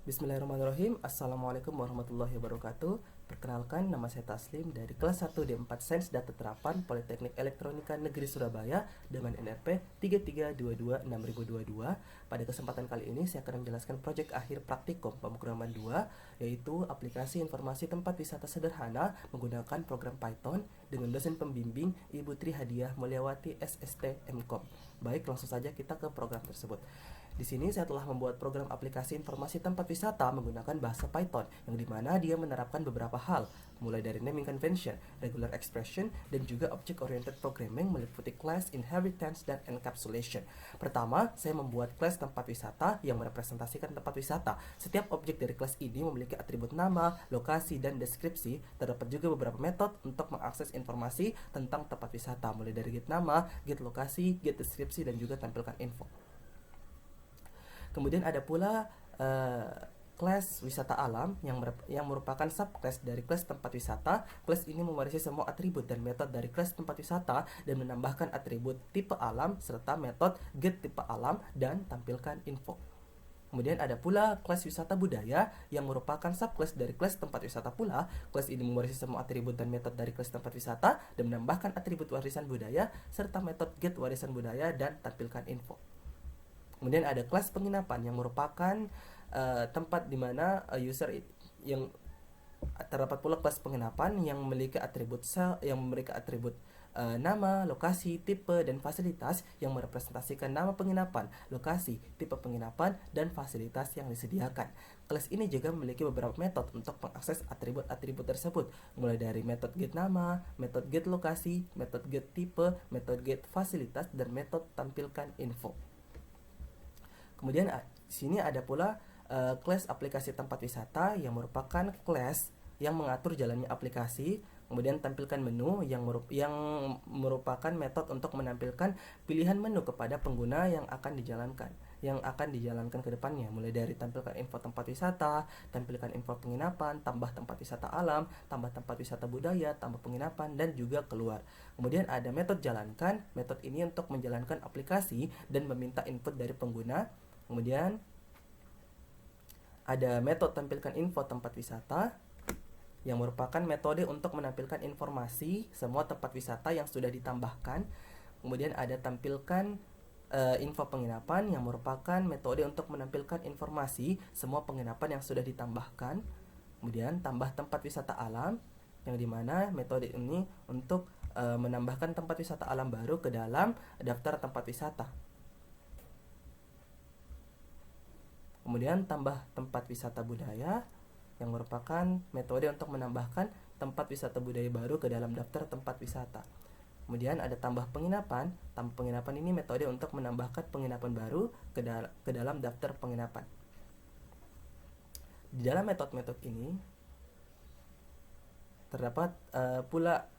Bismillahirrahmanirrahim. Assalamualaikum warahmatullahi wabarakatuh. Perkenalkan, nama saya Taslim dari kelas 1 D4 Sains Data Terapan Politeknik Elektronika Negeri Surabaya dengan NRP 33226022. Pada kesempatan kali ini saya akan menjelaskan proyek akhir praktikum pemrograman 2, yaitu aplikasi informasi tempat wisata sederhana menggunakan program Python dengan dosen pembimbing Ibu Tri Hadiah Mulyawati SST MKOM. Baik, langsung saja kita ke program tersebut. Di sini saya telah membuat program aplikasi informasi tempat wisata menggunakan bahasa Python, yang dimana dia menerapkan beberapa hal, mulai dari naming convention, regular expression, dan juga object-oriented programming meliputi class, inheritance, dan encapsulation. Pertama, saya membuat class tempat wisata yang merepresentasikan tempat wisata. Setiap objek dari kelas ini memiliki atribut nama, lokasi, dan deskripsi. Terdapat juga beberapa metode untuk mengakses informasi tentang tempat wisata, mulai dari get nama, get lokasi, get deskripsi, dan juga tampilkan info. Kemudian ada pula kelas wisata alam yang merupakan subclass dari kelas tempat wisata. Kelas ini mewarisi semua atribut dan metode dari kelas tempat wisata dan menambahkan atribut tipe alam serta metode get tipe alam dan tampilkan info. Kemudian ada pula kelas wisata budaya yang merupakan subclass dari kelas tempat wisata pula. Kelas ini mewarisi semua atribut dan metode dari kelas tempat wisata dan menambahkan atribut warisan budaya serta metode get warisan budaya dan tampilkan info. Kemudian ada kelas penginapan yang merupakan tempat di mana user yang terdapat pula kelas penginapan yang memiliki atribut nama, lokasi, tipe, dan fasilitas yang merepresentasikan nama penginapan, lokasi, tipe penginapan, dan fasilitas yang disediakan. Kelas ini juga memiliki beberapa metode untuk mengakses atribut-atribut tersebut, mulai dari metode get nama, metode get lokasi, metode get tipe, metode get fasilitas, dan metode tampilkan info. Kemudian di sini ada pula kelas aplikasi tempat wisata yang merupakan kelas yang mengatur jalannya aplikasi. Kemudian tampilkan menu yang merupakan metode untuk menampilkan pilihan menu kepada pengguna yang akan dijalankan ke depannya, mulai dari tampilkan info tempat wisata, tampilkan info penginapan, tambah tempat wisata alam, tambah tempat wisata budaya, tambah penginapan, dan juga keluar. Kemudian ada metode jalankan. Metode ini untuk menjalankan aplikasi dan meminta input dari pengguna. Kemudian ada metode tampilkan info tempat wisata yang merupakan metode untuk menampilkan informasi semua tempat wisata yang sudah ditambahkan. Kemudian ada tampilkan info penginapan yang merupakan metode untuk menampilkan informasi semua penginapan yang sudah ditambahkan. Kemudian tambah tempat wisata alam, yang dimana metode ini untuk menambahkan tempat wisata alam baru ke dalam daftar tempat wisata. Kemudian tambah tempat wisata budaya yang merupakan metode untuk menambahkan tempat wisata budaya baru ke dalam daftar tempat wisata. Kemudian ada tambah penginapan. Tambah penginapan ini metode untuk menambahkan penginapan baru ke dalam daftar penginapan. Di dalam metode-metode ini terdapat pula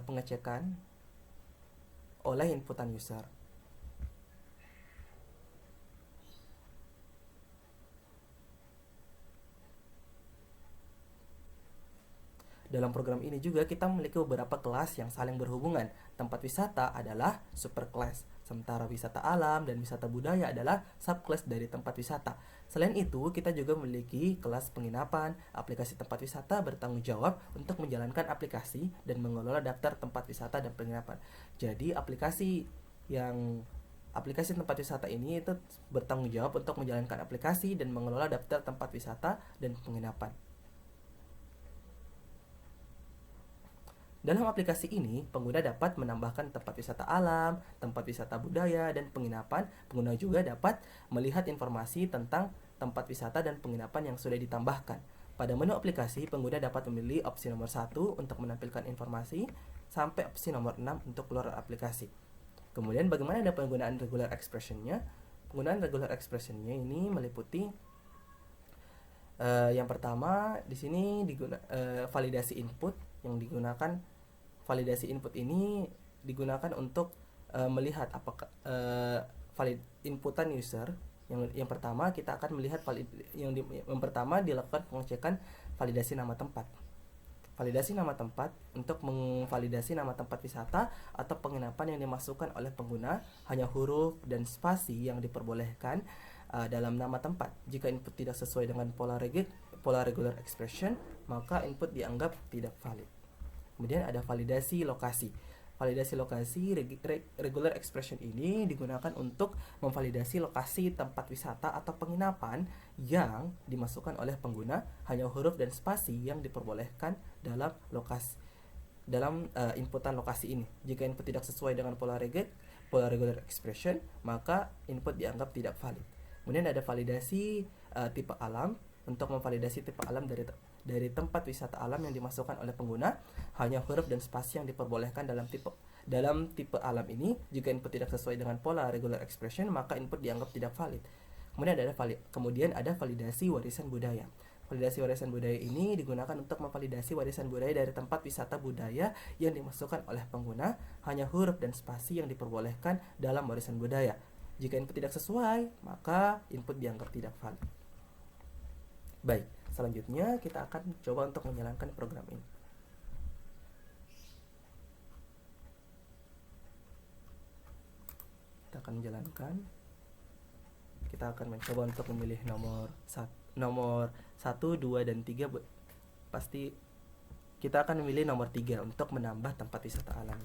pengecekan oleh inputan user. Dalam program ini juga kita memiliki beberapa kelas yang saling berhubungan. Tempat wisata adalah superclass, sementara wisata alam dan wisata budaya adalah subclass dari tempat wisata. Selain itu, kita juga memiliki kelas penginapan. Aplikasi tempat wisata bertanggung jawab untuk menjalankan aplikasi dan mengelola daftar tempat wisata dan penginapan. Jadi aplikasi tempat wisata ini itu bertanggung jawab untuk menjalankan aplikasi dan mengelola daftar tempat wisata dan penginapan. Dalam aplikasi ini, pengguna dapat menambahkan tempat wisata alam, tempat wisata budaya, dan penginapan. Pengguna juga dapat melihat informasi tentang tempat wisata dan penginapan yang sudah ditambahkan. Pada menu aplikasi, pengguna dapat memilih opsi nomor 1 untuk menampilkan informasi, sampai opsi nomor 6 untuk keluar aplikasi. Kemudian bagaimana ada penggunaan regular expression-nya? Penggunaan regular expression-nya ini meliputi yang pertama di sini validasi input yang digunakan. Validasi input ini digunakan untuk melihat apakah inputan user. Yang pertama kita akan melihat yang pertama dilakukan pengecekan validasi nama tempat. Validasi nama tempat untuk memvalidasi nama tempat wisata atau penginapan yang dimasukkan oleh pengguna, hanya huruf dan spasi yang diperbolehkan. dalam nama tempat. Jika input tidak sesuai dengan pola regular expression, maka input dianggap tidak valid. Kemudian ada validasi lokasi. Validasi lokasi regular expression ini digunakan untuk memvalidasi lokasi tempat wisata atau penginapan yang dimasukkan oleh pengguna hanya huruf dan spasi yang diperbolehkan dalam inputan lokasi ini. Jika input tidak sesuai dengan pola regular expression, maka input dianggap tidak valid. Kemudian ada validasi tipe alam. Untuk memvalidasi tipe alam dari tempat wisata alam yang dimasukkan oleh pengguna hanya huruf dan spasi yang diperbolehkan dalam tipe alam ini. Jika input tidak sesuai dengan pola regular expression, maka input dianggap tidak valid. Kemudian ada validasi warisan budaya. Validasi warisan budaya ini digunakan untuk memvalidasi warisan budaya dari tempat wisata budaya yang dimasukkan oleh pengguna hanya huruf dan spasi yang diperbolehkan dalam warisan budaya. Jika input tidak sesuai, maka input dianggap tidak valid. Baik, selanjutnya kita akan coba untuk menjalankan program ini. Kita akan menjalankan. Kita akan mencoba untuk memilih nomor 1, 2, dan 3. Pasti kita akan memilih nomor 3 untuk menambah tempat wisata alam.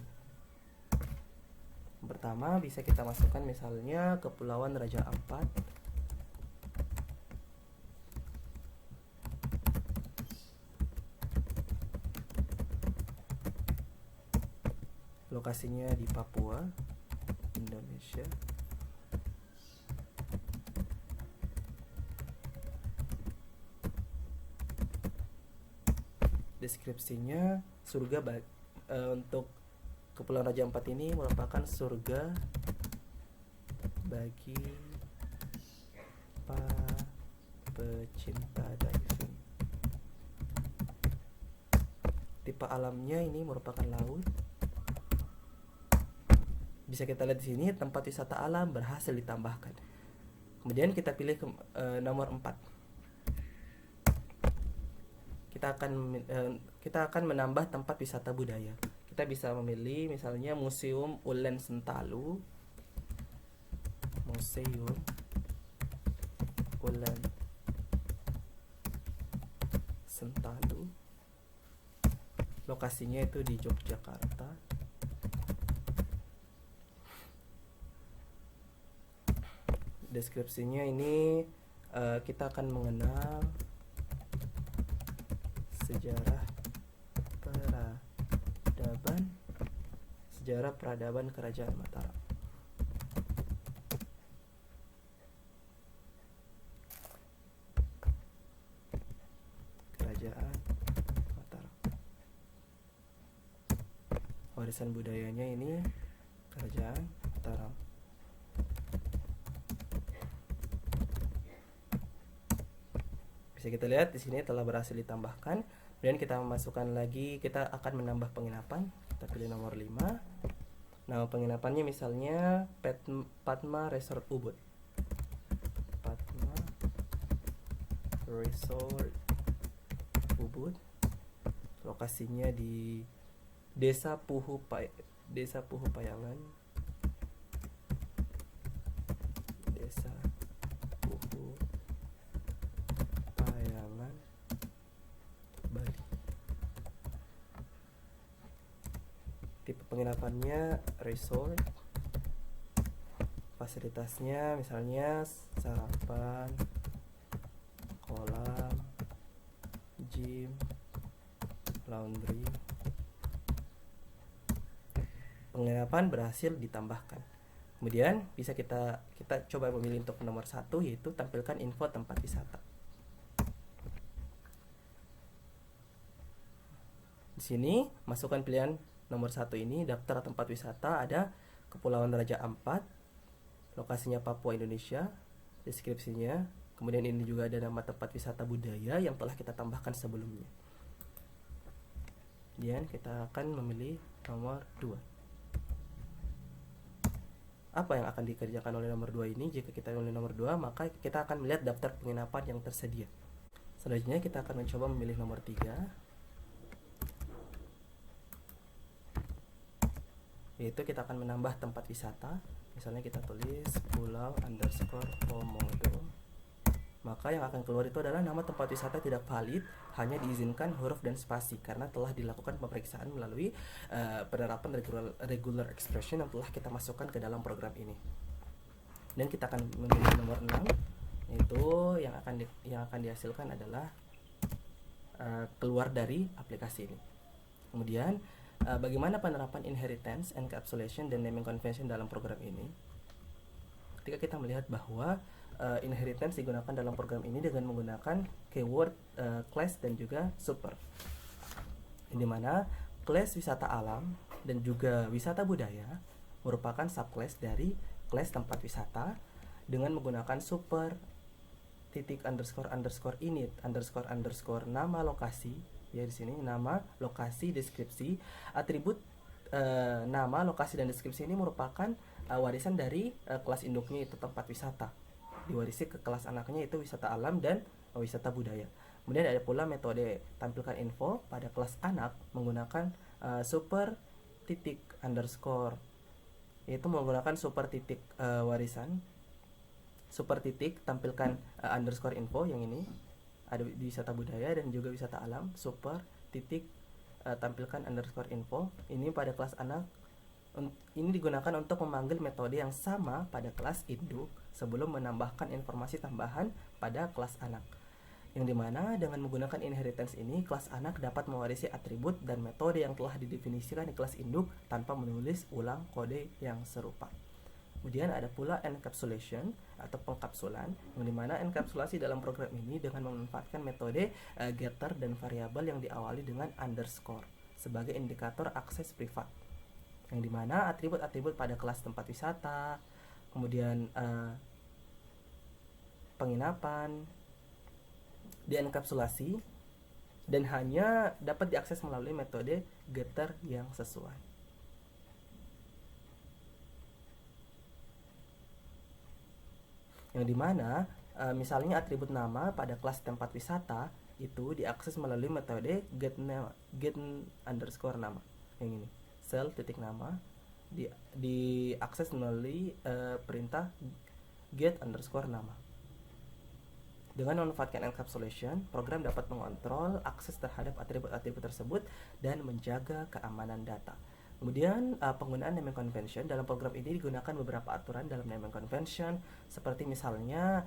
Pertama, bisa kita masukkan misalnya Kepulauan Raja Ampat. Lokasinya di Papua, Indonesia. Deskripsinya surga untuk Kepulauan Raja Ampat ini merupakan surga bagi para pecinta diving. Tipe alamnya ini merupakan laut. Bisa kita lihat di sini tempat wisata alam berhasil ditambahkan. Kemudian kita pilih nomor 4. Kita akan menambah tempat wisata budaya. Kita bisa memilih misalnya Museum Ulen Sentalu. Museum Ulen Sentalu. Lokasinya itu di Yogyakarta. Deskripsinya ini kita akan mengenal sejarah peradaban Kerajaan Mataram. Kerajaan Mataram. Warisan budayanya ini Kerajaan Mataram. Bisa kita lihat di sini telah berhasil ditambahkan. Kemudian kita memasukkan lagi, kita akan menambah penginapan. Kita pilih nomor 5. Nama penginapannya misalnya Padma Resort Ubud. Padma Resort Ubud. Lokasinya di Desa Puhu Payangan. Desa Puhu Payangan, Bali. Tipe penginapannya resort. Fasilitasnya misalnya sarapan, kolam, gym, laundry. Penginapan berhasil ditambahkan. Kemudian bisa kita coba memilih untuk nomor 1, yaitu tampilkan info tempat wisata. Di sini masukkan pilihan nomor 1 ini, daftar tempat wisata, ada Kepulauan Raja Ampat, lokasinya Papua, Indonesia, deskripsinya. Kemudian ini juga ada nama tempat wisata budaya yang telah kita tambahkan sebelumnya. Kemudian kita akan memilih nomor 2. Apa yang akan dikerjakan oleh nomor 2 ini? Jika kita memilih nomor 2, maka kita akan melihat daftar penginapan yang tersedia. Selanjutnya kita akan mencoba memilih nomor 3, yaitu kita akan menambah tempat wisata. Misalnya kita tulis Pulau _Komodo. maka yang akan keluar itu adalah nama tempat wisata tidak valid, hanya diizinkan huruf dan spasi karena telah dilakukan pemeriksaan melalui penerapan regular expression yang telah kita masukkan ke dalam program ini. Dan kita akan memilih nomor 6, yaitu yang akan dihasilkan adalah keluar dari aplikasi ini. Kemudian bagaimana penerapan inheritance, encapsulation, dan naming convention dalam program ini? Ketika kita melihat bahwa inheritance digunakan dalam program ini dengan menggunakan keyword class dan juga super, di mana class wisata alam dan juga wisata budaya merupakan subclass dari class tempat wisata dengan menggunakan super titik underscore init underscore nama lokasi, ya di sini nama, lokasi, deskripsi, atribut nama, lokasi, dan deskripsi ini merupakan warisan dari kelas induknya itu tempat wisata, diwarisi ke kelas anaknya itu wisata alam dan wisata budaya. Kemudian ada pula metode tampilkan info pada kelas anak menggunakan super titik underscore, yaitu menggunakan super titik warisan, super titik tampilkan underscore info, yang ini ada di wisata budaya dan juga wisata alam, super titik tampilkan underscore info, ini pada kelas anak. Ini digunakan untuk memanggil metode yang sama pada kelas induk sebelum menambahkan informasi tambahan pada kelas anak, yang dimana dengan menggunakan inheritance ini kelas anak dapat mewarisi atribut dan metode yang telah didefinisikan di kelas induk tanpa menulis ulang kode yang serupa. Kemudian ada pula encapsulation atau pengkapsulan, yang dimana enkapsulasi dalam program ini dengan memanfaatkan metode getter dan variabel yang diawali dengan underscore sebagai indikator akses privat, yang dimana atribut-atribut pada kelas tempat wisata, kemudian penginapan dienkapsulasi dan hanya dapat diakses melalui metode getter yang sesuai. Yang dimana misalnya atribut nama pada kelas tempat wisata itu diakses melalui metode get underscore nama, yang ini sel titik nama diakses melalui perintah get underscore nama. Dengan memanfaatkan encapsulation, program dapat mengontrol akses terhadap atribut-atribut tersebut dan menjaga keamanan data. Kemudian penggunaan naming convention dalam program ini digunakan beberapa aturan dalam naming convention, seperti misalnya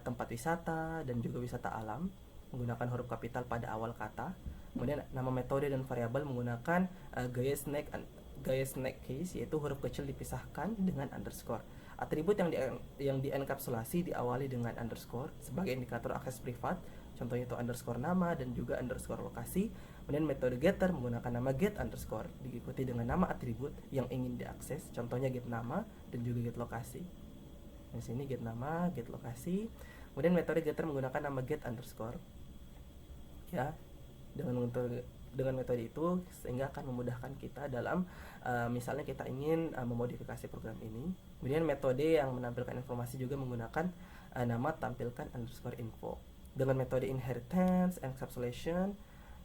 tempat wisata dan juga wisata alam menggunakan huruf kapital pada awal kata. Kemudian nama metode dan variabel menggunakan gaya snake case, yaitu huruf kecil dipisahkan dengan underscore. Atribut yang dienkapsulasi diawali dengan underscore sebagai indikator akses privat, contohnya itu underscore nama dan juga underscore lokasi. Kemudian metode getter menggunakan nama get underscore diikuti dengan nama atribut yang ingin diakses, contohnya get nama dan juga get lokasi. Di sini get nama, get lokasi. Kemudian metode getter menggunakan nama get underscore, ya, dengan metode itu sehingga akan memudahkan kita dalam misalnya kita ingin memodifikasi program ini. Kemudian metode yang menampilkan informasi juga menggunakan nama tampilkan underscore info. Dengan metode inheritance, encapsulation,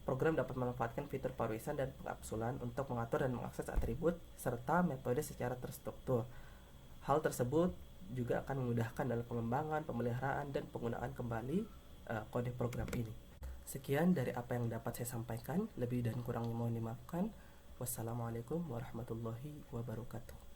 program dapat memanfaatkan fitur penulisan dan pengkapsulan untuk mengatur dan mengakses atribut serta metode secara terstruktur. Hal tersebut juga akan memudahkan dalam pengembangan, pemeliharaan, dan penggunaan kembali kode program ini. Sekian dari apa yang dapat saya sampaikan, lebih dan kurangnya mohon dimaafkan. Wassalamualaikum warahmatullahi wabarakatuh.